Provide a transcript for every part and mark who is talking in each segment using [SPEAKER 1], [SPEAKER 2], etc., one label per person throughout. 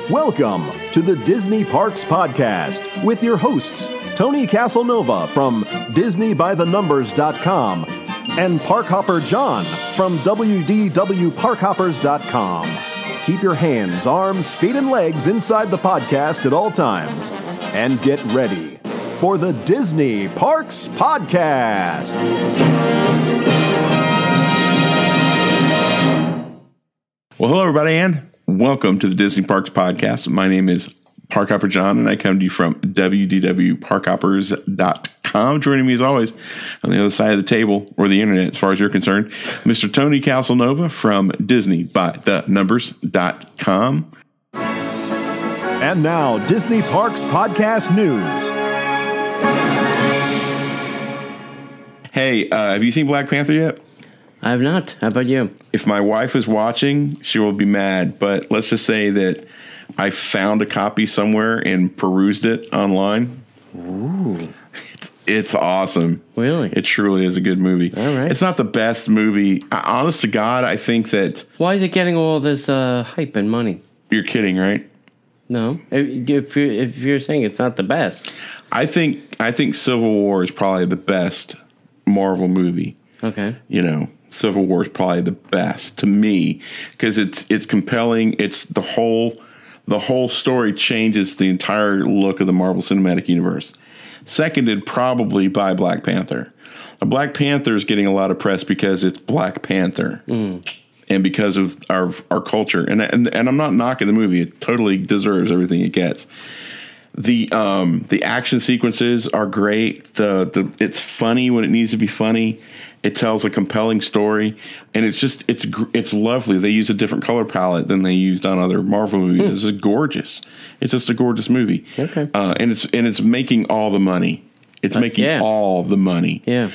[SPEAKER 1] Welcome to the Disney Parks Podcast with your hosts, Tony Caselnova from DisneyByTheNumbers.com and Parkhopper John from WDWParkhoppers.com. Keep your hands, arms, feet, and legs inside the podcast at all times. And get ready for the Disney Parks Podcast.
[SPEAKER 2] Well, hello, everybody, and welcome to the Disney Parks Podcast. My name is Parkhopper John, and I come to you from WDWParkhoppers.com. Joining me, as always, on the other side of the table, or the internet, as far as you're concerned, Mr. Tony Caselnova from DisneyByTheNumbers.com.
[SPEAKER 1] And now, Disney Parks Podcast News.
[SPEAKER 2] Hey, have you seen Black Panther yet?
[SPEAKER 3] I have not. How about you?
[SPEAKER 2] If my wife is watching, she will be mad, but let's just say that I found a copy somewhere and perused it online.
[SPEAKER 3] Ooh.
[SPEAKER 2] It's awesome.
[SPEAKER 3] Really?
[SPEAKER 2] It truly is a good movie.
[SPEAKER 3] All right.
[SPEAKER 2] It's not the best movie. Honest to God, I think that...
[SPEAKER 3] Why is it getting all this hype and money?
[SPEAKER 2] You're kidding, right?
[SPEAKER 3] No. If you're saying it's not the best.
[SPEAKER 2] I think Civil War is probably the best Marvel movie.
[SPEAKER 3] Okay.
[SPEAKER 2] You know, Civil War is probably the best to me because it's compelling. It's the whole story changes the entire look of the Marvel Cinematic Universe. Seconded probably by Black Panther. Now, Black Panther is getting a lot of press because it's Black Panther and because of our culture. And I'm not knocking the movie. It totally deserves everything it gets. The action sequences are great. It's funny when it needs to be funny. It tells a compelling story, and it's lovely. They use a different color palette than they used on other Marvel movies. It's just gorgeous. It's just a gorgeous movie.
[SPEAKER 3] Okay,
[SPEAKER 2] and it's making all the money. It's making all the money.
[SPEAKER 3] Yeah.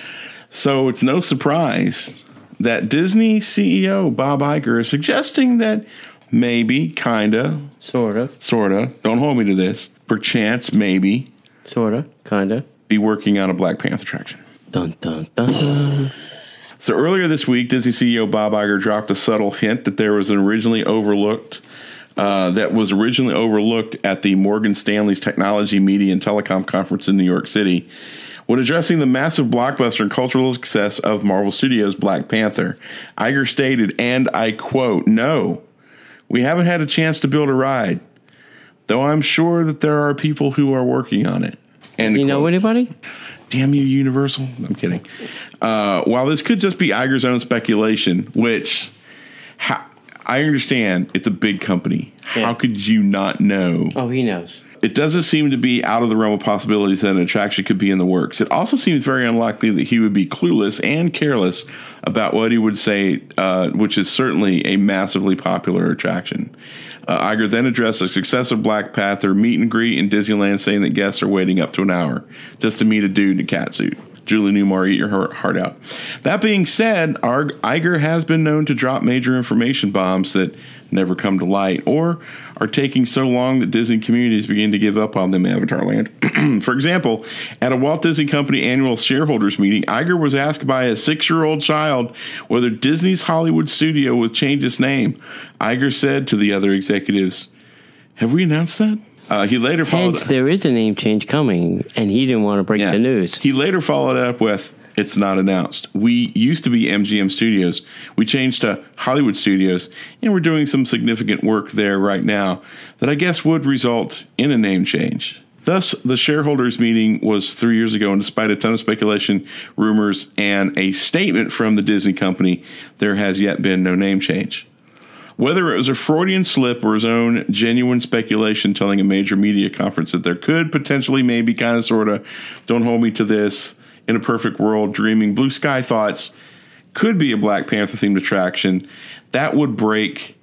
[SPEAKER 2] So it's no surprise that Disney CEO Bob Iger is suggesting that maybe, kinda, sorta, don't hold me to this, perchance, maybe,
[SPEAKER 3] sorta, kinda, be
[SPEAKER 2] working on a Black Panther attraction.
[SPEAKER 3] Dun, dun, dun, dun.
[SPEAKER 2] So earlier this week, Disney CEO Bob Iger dropped a subtle hint that there was an originally overlooked at the Morgan Stanley's Technology, Media, and Telecom Conference in New York City when addressing the massive blockbuster and cultural success of Marvel Studios' Black Panther. Iger stated, and I quote, "No, we haven't had a chance to build a ride, though I'm sure that there are people who are working on it."
[SPEAKER 3] Does he know anybody?
[SPEAKER 2] Damn you, Universal. I'm kidding. While this could just be Iger's own speculation, which I understand it's a big company. Yeah. How could you not know?
[SPEAKER 3] Oh, he knows.
[SPEAKER 2] It doesn't seem to be out of the realm of possibilities that an attraction could be in the works. It also seems very unlikely that he would be clueless and careless about what he would say, which is certainly a massively popular attraction. Iger then addressed the success of Black Panther meet and greet in Disneyland, saying that guests are waiting up to an hour just to meet a dude in a catsuit. Julie Newmar, eat your heart out. That being said, Iger has been known to drop major information bombs that never come to light or are taking so long that Disney communities begin to give up on them in Avatar Land. For example, at a Walt Disney Company annual shareholders meeting, Iger was asked by a 6-year-old child whether Disney's Hollywood studio would change its name. Iger said to the other executives, "Have we announced that?" He later followed.
[SPEAKER 3] Hence, there is a name change coming, and he didn't want to break the news.
[SPEAKER 2] He later followed up with, "It's not announced. We used to be MGM Studios. We changed to Hollywood Studios, and we're doing some significant work there right now that I guess would result in a name change." Thus, the shareholders meeting was 3 years ago, and despite a ton of speculation, rumors, and a statement from the Disney company, there has yet been no name change. Whether it was a Freudian slip or his own genuine speculation telling a major media conference that there could potentially, maybe, kind of, sort of, don't hold me to this, in a perfect world, dreaming blue sky thoughts, could be a Black Panther themed attraction, that would break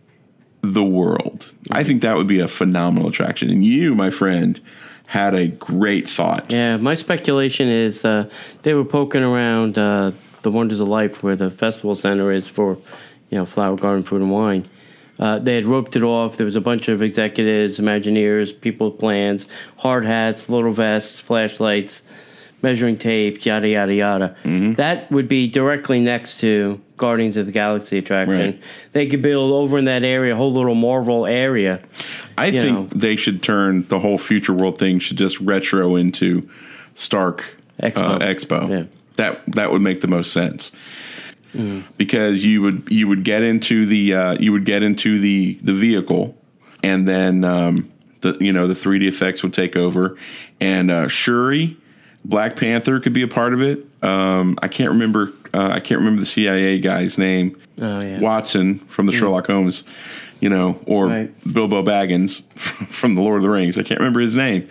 [SPEAKER 2] the world. I think that would be a phenomenal attraction. And you, my friend, had a great thought.
[SPEAKER 3] Yeah, my speculation is they were poking around the Wonders of Life where the festival center is for, Flower Garden, Food and Wine. They had roped it off. There was a bunch of executives, Imagineers, people with plans, hard hats, little vests, flashlights, measuring tapes, yada, yada, yada. Mm-hmm. That would be directly next to Guardians of the Galaxy attraction. Right. They could build over in that area, a whole little Marvel area.
[SPEAKER 2] I think they should turn the whole Future World thing should just retro into Stark Expo.
[SPEAKER 3] Yeah.
[SPEAKER 2] That would make the most sense. Because you would get into the vehicle, and then the 3D effects would take over, and Shuri, Black Panther could be a part of it. I can't remember the CIA guy's name.
[SPEAKER 3] Oh, yeah.
[SPEAKER 2] Watson from the Sherlock Holmes, or Bilbo Baggins from the Lord of the Rings. I can't remember his name.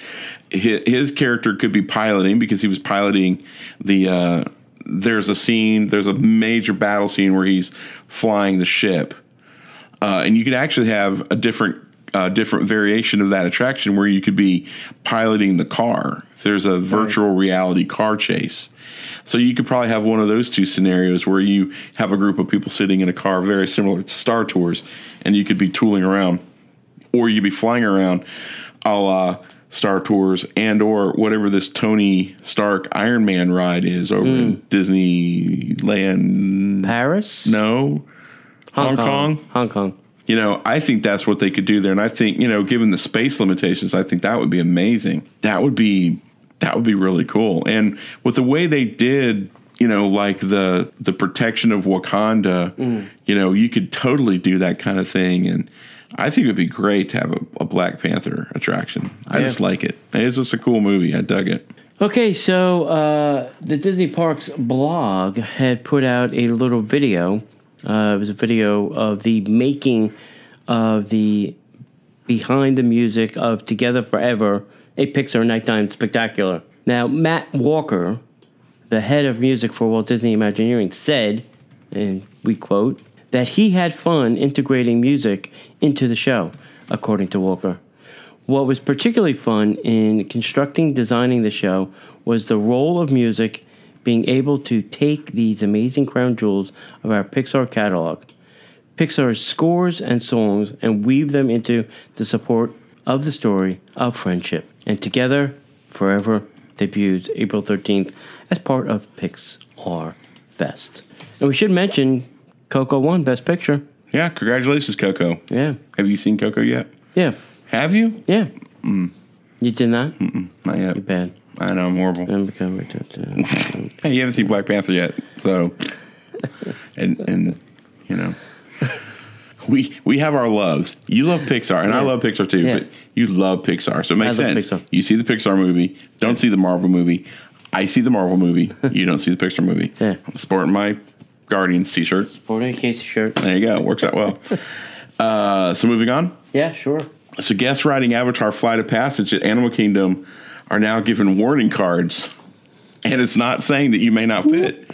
[SPEAKER 2] His character could be piloting, because he was piloting the. There's a major battle scene where he's flying the ship, and you could actually have a different variation of that attraction where you could be piloting the car. There's a virtual reality car chase. So you could probably have one of those two scenarios where you have a group of people sitting in a car very similar to Star Tours, and you could be tooling around, or you'd be flying around a la Star Tours and or whatever this Tony Stark Iron Man ride is over in Disneyland.
[SPEAKER 3] Paris?
[SPEAKER 2] No. Hong Kong?
[SPEAKER 3] Hong Kong.
[SPEAKER 2] I think that's what they could do there. And I think, given the space limitations, I think that would be amazing. That would be really cool. And with the way they did, like the protection of Wakanda, you could totally do that kind of thing. And I think it would be great to have a Black Panther attraction. I just like it. It's just a cool movie. I dug it.
[SPEAKER 3] Okay, so the Disney Parks blog had put out a little video. It was a video of the making of the behind the music of Together Forever, a Pixar Nighttime Spectacular. Now, Matt Walker, the head of music for Walt Disney Imagineering, said, and we quote, that he had fun integrating music into the show, according to Walker. What was particularly fun in designing the show was the role of music being able to take these amazing crown jewels of our Pixar catalog, Pixar's scores and songs, and weave them into the support of the story of friendship. And Together Forever debuts April 13th as part of Pixar Fest. And we should mention Coco won Best Picture.
[SPEAKER 2] Yeah, congratulations, Coco.
[SPEAKER 3] Yeah.
[SPEAKER 2] Have you seen Coco yet?
[SPEAKER 3] Yeah.
[SPEAKER 2] Have you?
[SPEAKER 3] Yeah. You did not?
[SPEAKER 2] Not yet.
[SPEAKER 3] You're bad.
[SPEAKER 2] I know, I'm horrible. Hey, you haven't seen Black Panther yet, so and we have our loves. You love Pixar, and I love Pixar too, but you love Pixar, so it makes sense. Pixar. You see the Pixar movie, don't see the Marvel movie. I see the Marvel movie, you don't see the Pixar movie.
[SPEAKER 3] Yeah.
[SPEAKER 2] I'm sporting my Guardians t-shirt.
[SPEAKER 3] Sporting a Casey shirt.
[SPEAKER 2] There you go. Works out well. So moving on.
[SPEAKER 3] Yeah, sure.
[SPEAKER 2] So guests riding Avatar Flight of Passage at Animal Kingdom are now given warning cards. And it's not saying that you may not fit.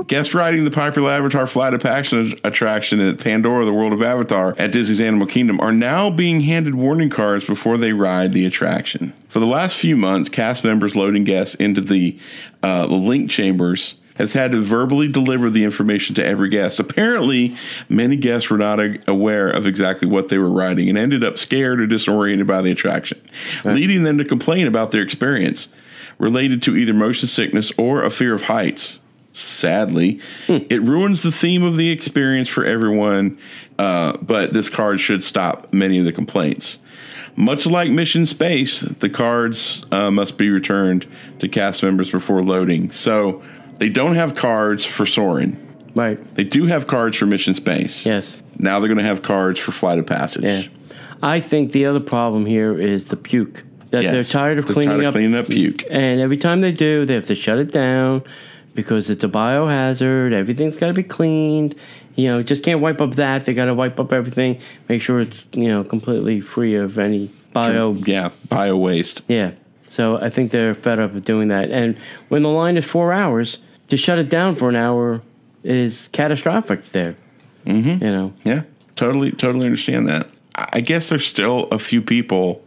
[SPEAKER 2] Guests riding the popular Avatar Flight of Passage attraction at Pandora, the World of Avatar, at Disney's Animal Kingdom are now being handed warning cards before they ride the attraction. For the last few months, cast members loading guests into the link chambers has had to verbally deliver the information to every guest. Apparently, many guests were not aware of exactly what they were riding and ended up scared or disoriented by the attraction, leading them to complain about their experience related to either motion sickness or a fear of heights. Sadly, it ruins the theme of the experience for everyone, but this card should stop many of the complaints. Much like Mission Space, the cards must be returned to cast members before loading. So they don't have cards for Soarin'.
[SPEAKER 3] Right.
[SPEAKER 2] They do have cards for Mission Space.
[SPEAKER 3] Yes.
[SPEAKER 2] Now they're going to have cards for Flight of Passage.
[SPEAKER 3] Yeah. I think the other problem here is the puke. That they're tired of cleaning up
[SPEAKER 2] puke.
[SPEAKER 3] And every time they do, they have to shut it down because it's a biohazard. Everything's got to be cleaned. Just can't wipe up that. They got to wipe up everything. Make sure it's, completely free of any bio
[SPEAKER 2] waste.
[SPEAKER 3] Yeah. So I think they're fed up with doing that. And when the line is 4 hours, to shut it down for an hour is catastrophic there.
[SPEAKER 2] Mm-hmm. Yeah, totally understand that. I guess there's still a few people,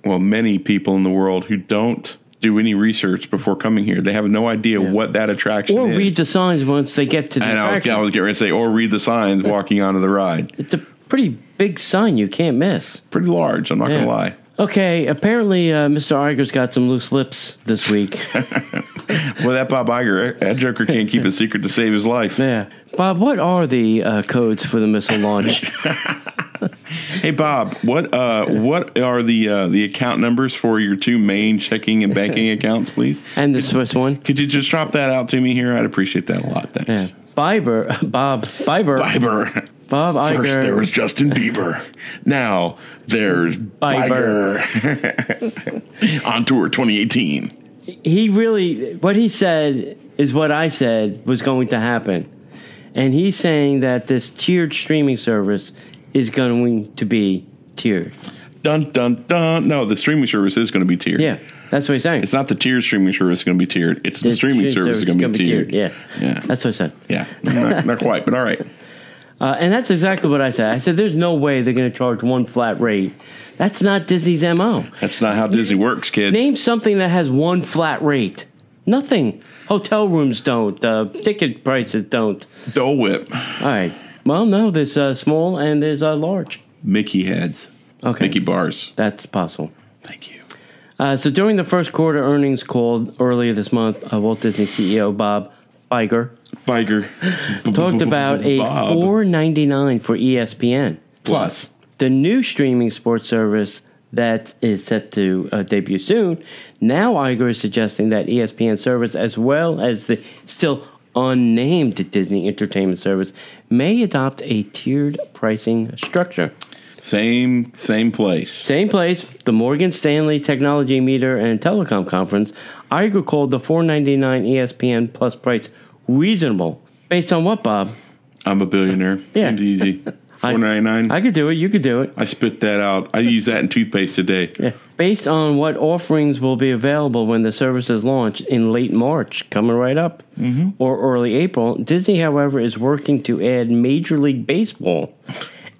[SPEAKER 2] many people in the world who don't do any research before coming here. They have no idea what that attraction is.
[SPEAKER 3] Or read the signs once they get to the attraction.
[SPEAKER 2] I was getting ready to say, or read the signs walking onto the ride.
[SPEAKER 3] It's a pretty big sign you can't miss.
[SPEAKER 2] Pretty large, I'm not going to lie.
[SPEAKER 3] Okay, apparently Mr. Iger's got some loose lips this week.
[SPEAKER 2] Well, that Bob Iger, that joker can't keep a secret to save his life.
[SPEAKER 3] Yeah. Bob, what are the codes for the missile launch?
[SPEAKER 2] Hey Bob, what are the account numbers for your two main checking and banking accounts, please?
[SPEAKER 3] And the Swiss one.
[SPEAKER 2] Could you just drop that out to me here? I'd appreciate that a lot. Thanks.
[SPEAKER 3] Yeah. Bob Iger.
[SPEAKER 2] First there was Justin Bieber. Now there's Iger. On tour 2018.
[SPEAKER 3] What he said is what I said was going to happen. And he's saying that this tiered streaming service is going to be tiered.
[SPEAKER 2] Dun, dun, dun. No, the streaming service is going to be tiered.
[SPEAKER 3] Yeah, that's what he's saying.
[SPEAKER 2] It's not the tiered streaming service going to be tiered. It's the streaming service is going to be tiered.
[SPEAKER 3] Yeah, that's what I said.
[SPEAKER 2] Yeah, not quite, but all right.
[SPEAKER 3] And that's exactly what I said. I said, there's no way they're going to charge one flat rate. That's not Disney's MO.
[SPEAKER 2] That's not how Disney works, kids.
[SPEAKER 3] Name something that has one flat rate. Nothing. Hotel rooms don't. Ticket prices don't.
[SPEAKER 2] Dole Whip.
[SPEAKER 3] All right. Well, no, there's small and there's large.
[SPEAKER 2] Mickey heads.
[SPEAKER 3] Okay.
[SPEAKER 2] Mickey bars.
[SPEAKER 3] That's possible.
[SPEAKER 2] Thank you.
[SPEAKER 3] So during the first quarter earnings call earlier this month, Walt Disney CEO Bob Iger talked about a $4.99 for ESPN
[SPEAKER 2] Plus.
[SPEAKER 3] The new streaming sports service that is set to debut soon. Now Iger is suggesting that ESPN service, as well as the still unnamed Disney Entertainment Service, may adopt a tiered pricing structure.
[SPEAKER 2] Same place.
[SPEAKER 3] Same place. The Morgan Stanley Technology, Media, and Telecom Conference. Iger called the $4.99 ESPN Plus price reasonable. Based on what, Bob?
[SPEAKER 2] I'm a billionaire.
[SPEAKER 3] Yeah.
[SPEAKER 2] Seems easy. $4.99.
[SPEAKER 3] I could do it. You could do it.
[SPEAKER 2] I spit that out. I use that in toothpaste today.
[SPEAKER 3] Yeah. Based on what offerings will be available when the service is launched in late March, coming right up, or early April, Disney, however, is working to add Major League Baseball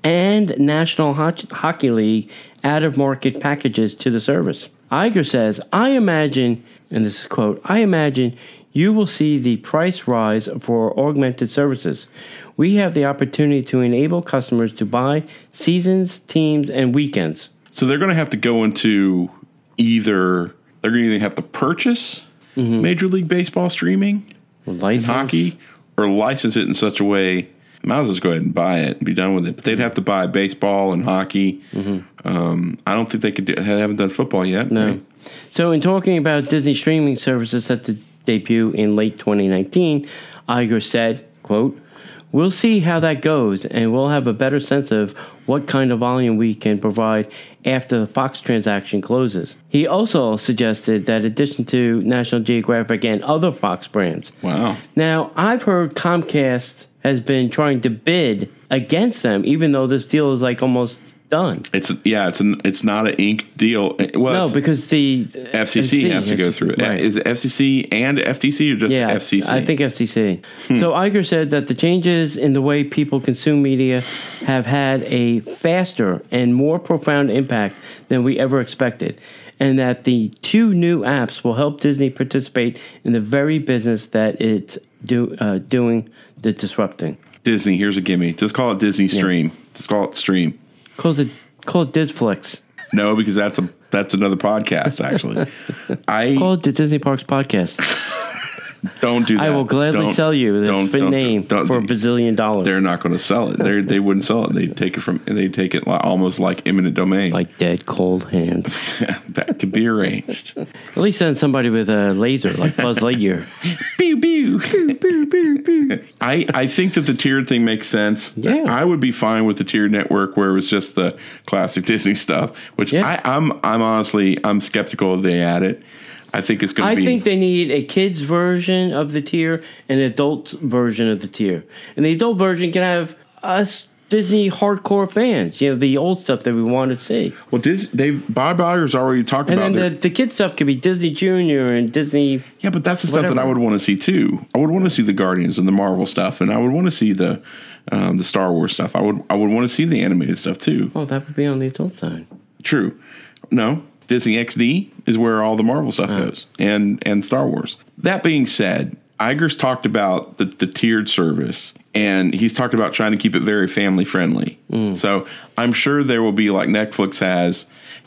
[SPEAKER 3] and National Hockey League out-of-market packages to the service. Iger says, I imagine, and this is quote, I imagine you will see the price rise for augmented services. We have the opportunity to enable customers to buy seasons, teams, and weekends.
[SPEAKER 2] So they're going to have to go into they're going to either have to purchase Major League Baseball streaming, and hockey, or license it in such a way. Might as well just go ahead and buy it and be done with it. But they'd have to buy baseball and hockey. I don't think they could they haven't done football yet.
[SPEAKER 3] No.
[SPEAKER 2] Right?
[SPEAKER 3] So in talking about Disney streaming services set to debut in late 2019, Iger said, quote, we'll see how that goes, and we'll have a better sense of what kind of volume we can provide after the Fox transaction closes. He also suggested that in addition to National Geographic and other Fox brands.
[SPEAKER 2] Wow.
[SPEAKER 3] Now, I've heard Comcast has been trying to bid against them, even though this deal is like almost done.
[SPEAKER 2] It's not an inked deal. Well,
[SPEAKER 3] no, because the
[SPEAKER 2] FCC has to go through it. Right. Is it FCC and FTC or just FCC?
[SPEAKER 3] I think FCC. So Iger said that the changes in the way people consume media have had a faster and more profound impact than we ever expected, and that the two new apps will help Disney participate in the very business that it's doing the disrupting.
[SPEAKER 2] Disney, here's a gimme. Just call it Disney Stream. Just call it Stream.
[SPEAKER 3] Call it Disflix.
[SPEAKER 2] No, because that's another podcast, actually.
[SPEAKER 3] Call it the Disney Parks Podcast.
[SPEAKER 2] Don't do that.
[SPEAKER 3] I will gladly sell you this name for $1 bazillion.
[SPEAKER 2] They're not going to sell it. They wouldn't sell it. They'd take it almost like eminent domain.
[SPEAKER 3] Like dead cold hands.
[SPEAKER 2] That could be arranged.
[SPEAKER 3] At least send somebody with a laser like Buzz Lightyear.
[SPEAKER 2] Pew, pew. Pew, pew, pew, pew. I think that the tiered thing makes sense.
[SPEAKER 3] Yeah.
[SPEAKER 2] I would be fine with the tiered network where it was just the classic Disney stuff, which I'm honestly skeptical if they add it. I think it's going to be... I
[SPEAKER 3] think they need a kid's version of the tier and an adult version of the tier. And the adult version can have us Disney hardcore fans, the old stuff that we want to see.
[SPEAKER 2] Well, Bob Iger's already talked about...
[SPEAKER 3] And then the kid stuff could be Disney Junior and Disney...
[SPEAKER 2] Yeah, but that's the stuff that I would want to see, too. I would want to see the Guardians and the Marvel stuff, and I would want to see the Star Wars stuff. I would want to see the animated stuff, too.
[SPEAKER 3] Oh, that would be on the adult side.
[SPEAKER 2] True. No. Disney XD is where all the Marvel stuff goes, and Star Wars. That being said, Iger's talked about the tiered service, and he's talked about trying to keep it very family friendly. So I'm sure there will be, like Netflix has,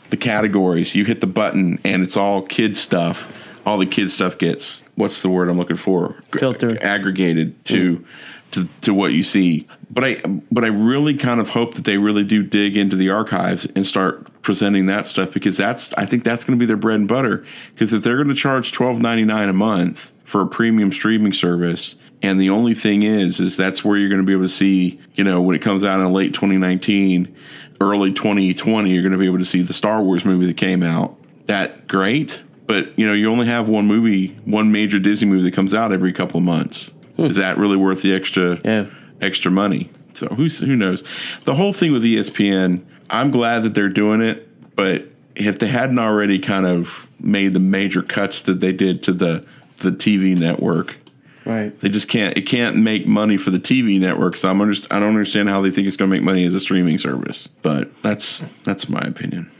[SPEAKER 2] the categories. You hit the button, and it's all kids stuff. All the kids stuff gets, what's the word I'm looking for?
[SPEAKER 3] Filtered.
[SPEAKER 2] Aggregated to to what you see. But I really kind of hope that they really do dig into the archives and start presenting that stuff, because I think that's going to be their bread and butter. Because if they're going to charge $12.99 a month for a premium streaming service, and the only thing is that's where you're going to be able to see, when it comes out in late 2019, early 2020, you're going to be able to see the Star Wars movie that came out. That great, but you only have one major Disney movie that comes out every couple of months. Is that really worth the extra money? So who knows? The whole thing with ESPN, I'm glad that they're doing it, but if they hadn't already kind of made the major cuts that they did to the TV network,
[SPEAKER 3] right?
[SPEAKER 2] They just can't. It can't make money for the TV network. So I don't understand how they think it's going to make money as a streaming service. But that's my opinion.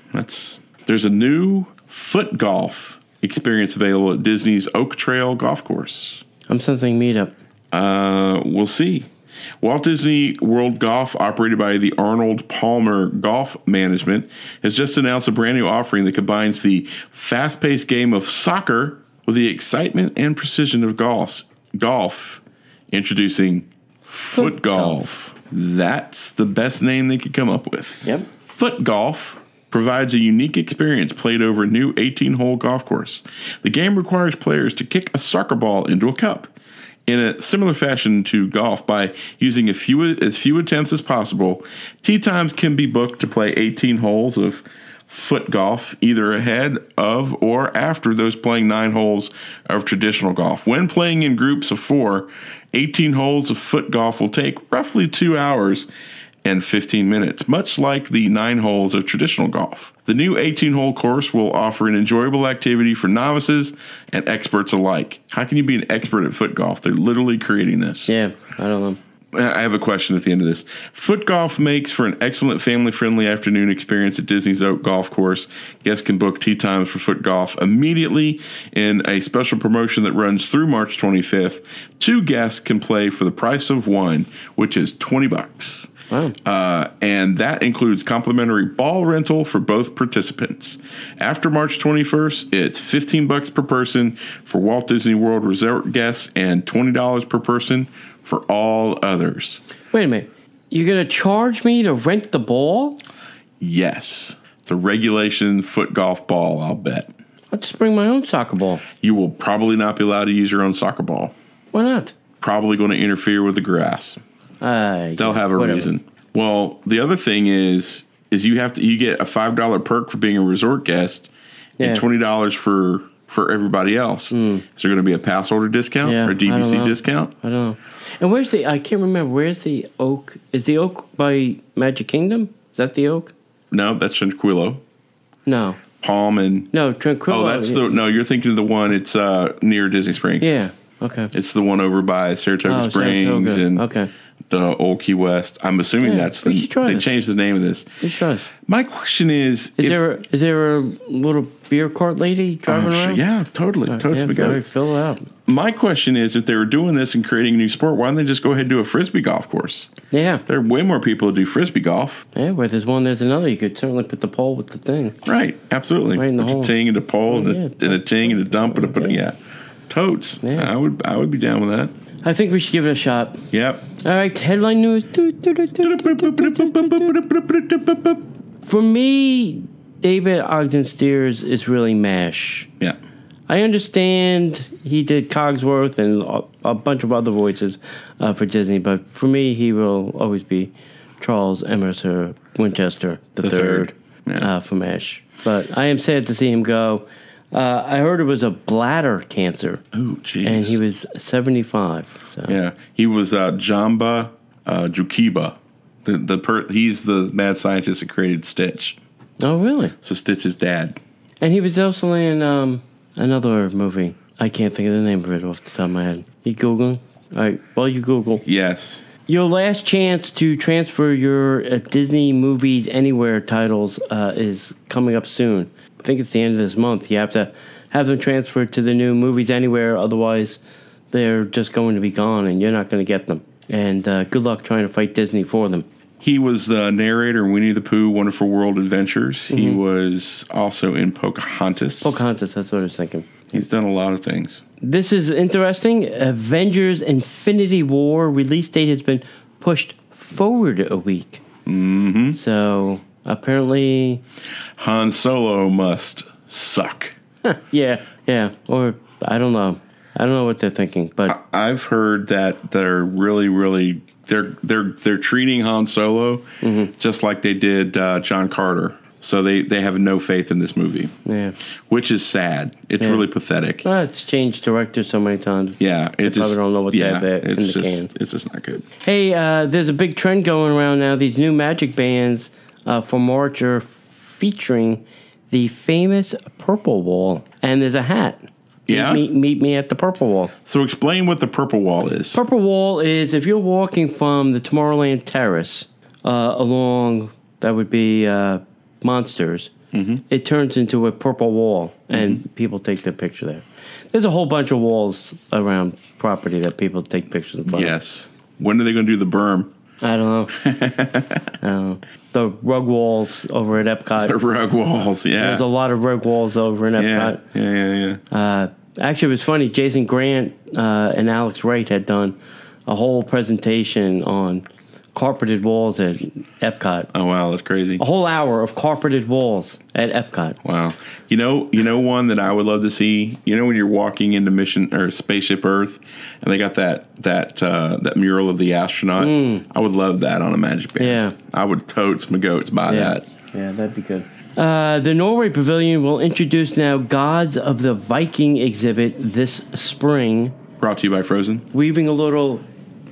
[SPEAKER 2] There's a new FootGolf experience available at Disney's Oak Trail Golf Course.
[SPEAKER 3] I'm sensing meetup.
[SPEAKER 2] We'll see. Walt Disney World Golf, operated by the Arnold Palmer Golf Management, has just announced a brand new offering that combines the fast-paced game of soccer with the excitement and precision of golf. Introducing FootGolf. That's the best name they could come up with.
[SPEAKER 3] Yep.
[SPEAKER 2] FootGolf provides a unique experience played over a new 18-hole golf course. The game requires players to kick a soccer ball into a cup. In a similar fashion to golf, by using as few attempts as possible, tee times can be booked to play 18 holes of foot golf, either ahead of or after those playing 9 holes of traditional golf. When playing in groups of 4, 18 holes of foot golf will take roughly 2 hours and 15 minutes, much like the 9 holes of traditional golf. The new 18-hole course will offer an enjoyable activity for novices and experts alike. How can you be an expert at foot golf? They're literally creating this.
[SPEAKER 3] Yeah, I don't know.
[SPEAKER 2] I have a question at the end of this. Foot golf makes for an excellent family-friendly afternoon experience at Disney's Oak Golf Course. Guests can book tee times for foot golf immediately in a special promotion that runs through March 25th. 2 guests can play for the price of 1, which is $20.
[SPEAKER 3] Wow.
[SPEAKER 2] And that includes complimentary ball rental for both participants. After March 21st, it's $15 per person for Walt Disney World Resort guests and $20 per person for all others.
[SPEAKER 3] Wait a minute. You're going to charge me to rent the ball?
[SPEAKER 2] Yes. It's a regulation foot golf ball, I'll bet.
[SPEAKER 3] I'll just bring my own soccer ball.
[SPEAKER 2] You will probably not be allowed to use your own soccer ball.
[SPEAKER 3] Why not?
[SPEAKER 2] Probably going to interfere with the grass. They'll have a reason. Well, the other thing is you get a $5 perk for being a resort guest and $20 for everybody else. Is there going to be a pass holder discount or a DVC discount?
[SPEAKER 3] I don't know. And where's I can't remember. Where's the Oak? Is the Oak by Magic Kingdom? Is that the Oak?
[SPEAKER 2] No, that's Tranquillo.
[SPEAKER 3] No.
[SPEAKER 2] Palm and...
[SPEAKER 3] No, Tranquillo.
[SPEAKER 2] Oh, that's no, you're thinking of the one, it's near Disney Springs.
[SPEAKER 3] Yeah, okay.
[SPEAKER 2] It's the one over by Saratoga Springs and the Old Key West. I'm assuming that's they changed the name of this. My question is
[SPEAKER 3] there a little beer cart lady driving around?
[SPEAKER 2] Yeah, totally.
[SPEAKER 3] Fill it up.
[SPEAKER 2] My question is, if they were doing this and creating a new sport, why don't they just go ahead and do a frisbee golf course?
[SPEAKER 3] Yeah.
[SPEAKER 2] There are way more people who do frisbee golf.
[SPEAKER 3] Yeah, where there's one, there's another. You could certainly put the pole with the thing.
[SPEAKER 2] Right, absolutely.
[SPEAKER 3] Right in the hole.
[SPEAKER 2] A ting and a pole and a ting and a dump and a totes. Yeah. I would be down with that.
[SPEAKER 3] I think we should give it a shot.
[SPEAKER 2] Yep.
[SPEAKER 3] All right, headline news. For me, David Ogden Stiers is really MASH.
[SPEAKER 2] Yeah.
[SPEAKER 3] I understand he did Cogsworth and a bunch of other voices for Disney, but for me, he will always be Charles Emerson Winchester III for MASH. But I am sad to see him go. I heard it was a bladder cancer.
[SPEAKER 2] Oh, jeez.
[SPEAKER 3] And he was 75. So.
[SPEAKER 2] Yeah, he was Jamba Jukiba. He's the mad scientist that created Stitch.
[SPEAKER 3] Oh, really?
[SPEAKER 2] So Stitch's dad.
[SPEAKER 3] And he was also in another movie. I can't think of the name of it off the top of my head. You Googling? All right, while you Google.
[SPEAKER 2] Yes.
[SPEAKER 3] Your last chance to transfer your Disney Movies Anywhere titles is coming up soon. I think it's the end of this month. You have to have them transferred to the new Movies Anywhere. Otherwise, they're just going to be gone, and you're not going to get them. And good luck trying to fight Disney for them.
[SPEAKER 2] He was the narrator in Winnie the Pooh, Wonderful World Adventures.
[SPEAKER 3] Mm-hmm.
[SPEAKER 2] He was also in Pocahontas.
[SPEAKER 3] Pocahontas, that's what I was thinking.
[SPEAKER 2] He's done a lot of things.
[SPEAKER 3] This is interesting. Avengers Infinity War release date has been pushed forward a week.
[SPEAKER 2] Mm-hmm.
[SPEAKER 3] So, apparently...
[SPEAKER 2] Han Solo must suck.
[SPEAKER 3] Yeah. Or, I don't know. I don't know what they're thinking, but...
[SPEAKER 2] I've heard that they're really... They're treating Han Solo just like they did John Carter. So they have no faith in this movie.
[SPEAKER 3] Yeah.
[SPEAKER 2] Which is sad. It's really pathetic.
[SPEAKER 3] It's changed directors so many times.
[SPEAKER 2] Yeah.
[SPEAKER 3] They probably don't know what they have there in the can.
[SPEAKER 2] It's just not good.
[SPEAKER 3] Hey, there's a big trend going around now. These new Magic bands for March are featuring the famous Purple Wall. And there's a hat.
[SPEAKER 2] Yeah?
[SPEAKER 3] Meet me at the Purple Wall.
[SPEAKER 2] So explain what the Purple Wall is.
[SPEAKER 3] Purple Wall is if you're walking from the Tomorrowland Terrace along, that would be Monsters, it turns into a purple wall, and people take their picture there. There's a whole bunch of walls around property that people take pictures in front of.
[SPEAKER 2] Yes. When are they going to do the berm?
[SPEAKER 3] I don't know. The rug walls over at Epcot.
[SPEAKER 2] The rug walls, yeah.
[SPEAKER 3] There's a lot of rug walls over in Epcot.
[SPEAKER 2] Yeah.
[SPEAKER 3] Actually, it was funny. Jason Grant and Alex Wright had done a whole presentation on carpeted walls at Epcot.
[SPEAKER 2] Oh, wow, that's crazy.
[SPEAKER 3] A whole hour of carpeted walls at Epcot.
[SPEAKER 2] Wow. You know one that I would love to see? You know when you're walking into Mission or Spaceship Earth and they got that mural of the astronaut? I would love that on a Magic Band.
[SPEAKER 3] Yeah.
[SPEAKER 2] I would totes my goats buy that.
[SPEAKER 3] Yeah, that'd be good. The Norway Pavilion will introduce now Gods of the Viking exhibit this spring.
[SPEAKER 2] Brought to you by Frozen.
[SPEAKER 3] Weaving a little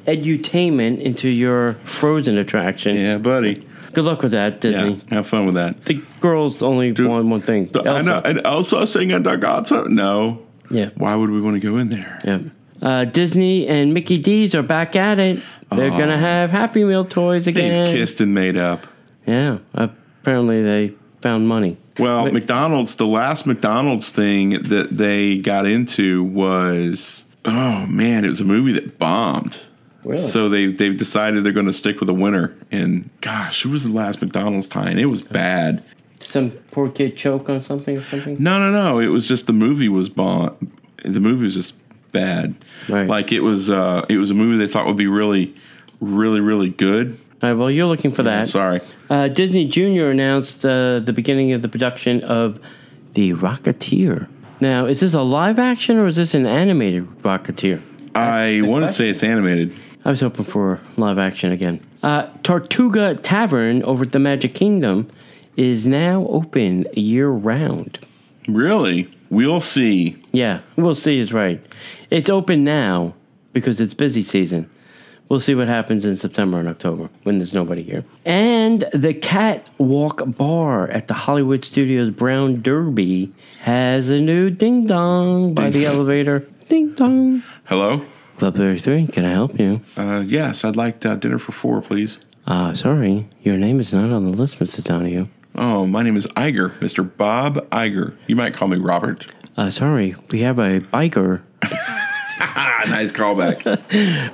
[SPEAKER 3] edutainment into your Frozen attraction.
[SPEAKER 2] Yeah, buddy.
[SPEAKER 3] Good luck with that, Disney.
[SPEAKER 2] Yeah, have fun with that.
[SPEAKER 3] The girls only want one thing.
[SPEAKER 2] I know. And Elsa singing the gods. No.
[SPEAKER 3] Yeah.
[SPEAKER 2] Why would we want to go in there?
[SPEAKER 3] Yeah. Disney and Mickey D's are back at it. They're going to have Happy Meal toys again.
[SPEAKER 2] They've kissed and made up.
[SPEAKER 3] Yeah. Apparently they found money.
[SPEAKER 2] Well, McDonald's, the last McDonald's thing that they got into was, oh, man, it was a movie that bombed.
[SPEAKER 3] Really?
[SPEAKER 2] So they've decided they're going to stick with a winner. And, gosh, who was the last McDonald's tie? And it was bad.
[SPEAKER 3] Some poor kid choke on something or something?
[SPEAKER 2] No. It was just the movie was bomb. The movie was just bad.
[SPEAKER 3] Right.
[SPEAKER 2] Like it was a movie they thought would be really, really, really good.
[SPEAKER 3] All right, well, you're looking for that.
[SPEAKER 2] Sorry.
[SPEAKER 3] Disney Junior announced the beginning of the production of The Rocketeer. Now, is this a live action or is this an animated Rocketeer?
[SPEAKER 2] I want to say it's animated.
[SPEAKER 3] I was hoping for live action again. Tortuga Tavern over at the Magic Kingdom is now open year-round.
[SPEAKER 2] Really? We'll see.
[SPEAKER 3] Yeah, we'll see is right. It's open now because it's busy season. We'll see what happens in September and October when there's nobody here. And the Catwalk Bar at the Hollywood Studios Brown Derby has a new ding-dong by the elevator. Ding-dong.
[SPEAKER 2] Hello?
[SPEAKER 3] Club 33, can I help you?
[SPEAKER 2] Yes, I'd like dinner for 4, please.
[SPEAKER 3] Sorry, your name is not on the list, Mr. Donahue.
[SPEAKER 2] Oh, my name is Iger, Mr. Bob Iger. You might call me Robert.
[SPEAKER 3] Sorry, we have a biker.
[SPEAKER 2] Nice callback.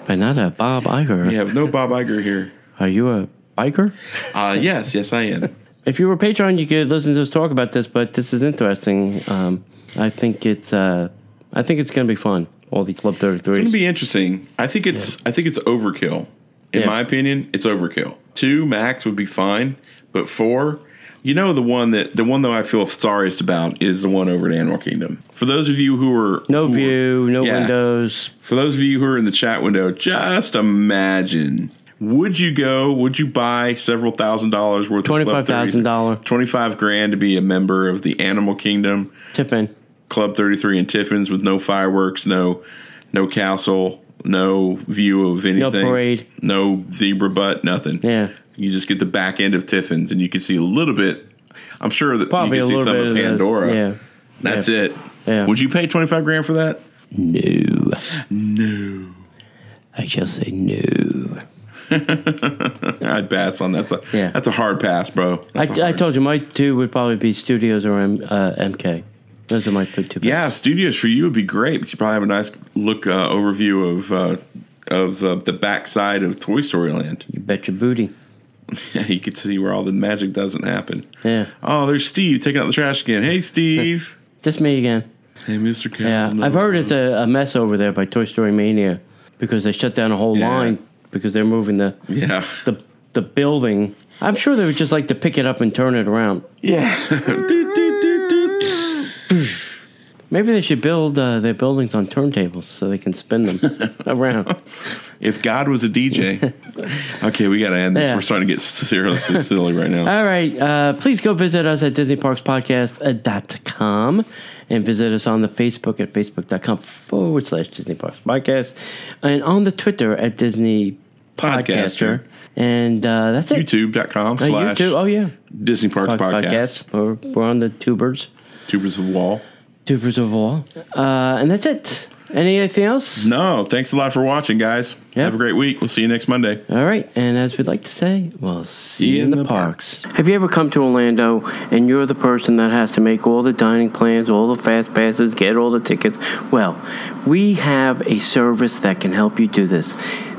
[SPEAKER 3] But not a Bob Iger.
[SPEAKER 2] We have no Bob Iger here.
[SPEAKER 3] Are you a biker?
[SPEAKER 2] Yes, I am.
[SPEAKER 3] If you were a patron, you could listen to us talk about this, but this is interesting. I think it's going to be fun. All these Club 33s. It's
[SPEAKER 2] going to be interesting. I think it's overkill. In my opinion, it's overkill. 2 max would be fine, but 4, the one that I feel sorriest about is the one over at Animal Kingdom. For those of you who are
[SPEAKER 3] no windows.
[SPEAKER 2] For those of you who are in the chat window, just imagine. Would you buy several $1,000s worth of
[SPEAKER 3] $25,000.
[SPEAKER 2] $25,000 to be a member of the Animal Kingdom?
[SPEAKER 3] Tiffin.
[SPEAKER 2] Club 33 and Tiffin's with no fireworks, no castle, no view of anything.
[SPEAKER 3] No parade.
[SPEAKER 2] No zebra butt, nothing.
[SPEAKER 3] Yeah.
[SPEAKER 2] You just get the back end of Tiffin's and you can see a little bit. I'm sure that
[SPEAKER 3] probably
[SPEAKER 2] you can see some of Pandora.
[SPEAKER 3] Yeah.
[SPEAKER 2] That's it.
[SPEAKER 3] Yeah.
[SPEAKER 2] Would you pay $25,000 for that?
[SPEAKER 3] No. I shall say no.
[SPEAKER 2] I'd pass on that. That's a hard pass, bro.
[SPEAKER 3] I told you my 2 would probably be Studios or MK. Those are my 2 picks.
[SPEAKER 2] Yeah, Studios for you would be great. But you probably have a nice overview of the backside of Toy Story Land.
[SPEAKER 3] You bet your booty.
[SPEAKER 2] Yeah, you could see where all the magic doesn't happen.
[SPEAKER 3] Yeah.
[SPEAKER 2] Oh, there's Steve taking out the trash again. Hey, Steve.
[SPEAKER 3] Just me again.
[SPEAKER 2] Hey, Mr. Caselnova.
[SPEAKER 3] Yeah, I've heard it's a mess over there by Toy Story Mania because they shut down a whole line because they're moving the building. I'm sure they would just like to pick it up and turn it around.
[SPEAKER 2] Yeah.
[SPEAKER 3] Maybe they should build their buildings on turntables so they can spin them around.
[SPEAKER 2] If God was a DJ. Okay, we got to end this.
[SPEAKER 3] Yeah.
[SPEAKER 2] We're starting to get seriously silly right now.
[SPEAKER 3] All right. Please go visit us at DisneyParksPodcast.com and visit us on the Facebook at Facebook.com/DisneyParksPodcast and on the Twitter at Disney Podcaster. And that's it.
[SPEAKER 2] YouTube.com/
[SPEAKER 3] YouTube. Oh, yeah.
[SPEAKER 2] Disney Parks Podcast.
[SPEAKER 3] We're on the Tubers.
[SPEAKER 2] Tubers of Wall.
[SPEAKER 3] Tubers of Wall. And that's it. Anything else?
[SPEAKER 2] No. Thanks a lot for watching, guys.
[SPEAKER 3] Yep.
[SPEAKER 2] Have a great week. We'll see you next Monday.
[SPEAKER 3] All right. And as we'd like to say, we'll see you in the parks. Have you ever come to Orlando and you're the person that has to make all the dining plans, all the fast passes, get all the tickets? Well, we have a service that can help you do this.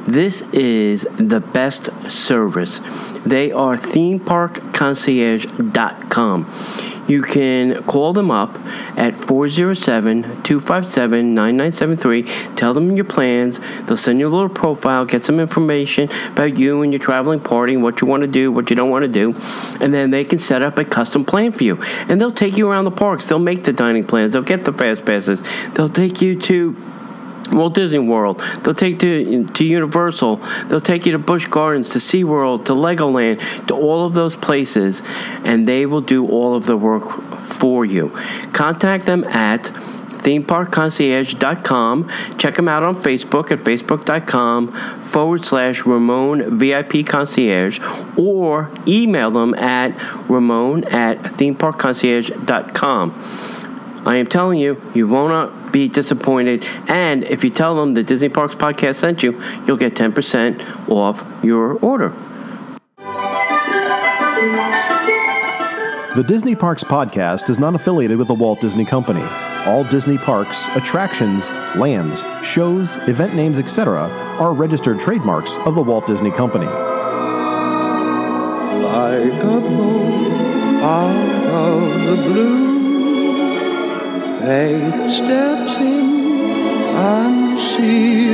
[SPEAKER 3] This is the best service. They are themeparkconcierge.com. You can call them up at 407-257-9973. Tell them your plans. They'll send you a little profile, get some information about you and your traveling party and what you want to do, what you don't want to do. And then they can set up a custom plan for you. And they'll take you around the parks. They'll make the dining plans. They'll get the fast passes. They'll take you to Walt Disney World. They'll take you to Universal. They'll take you to Busch Gardens, to SeaWorld, to Legoland, to all of those places, and they will do all of the work for you. Contact them at themeparkconcierge.com. Check them out on Facebook at facebook.com/Ramon VIP Concierge, or email them at ramon@themeparkconcierge.com. I am telling you, you will not be disappointed. And if you tell them the Disney Parks Podcast sent you, you'll get 10% off your order.
[SPEAKER 1] The Disney Parks Podcast is not affiliated with the Walt Disney Company. All Disney parks, attractions, lands, shows, event names, etc. are registered trademarks of the Walt Disney Company.
[SPEAKER 4] Like a boat out of the blue, fate steps in, I see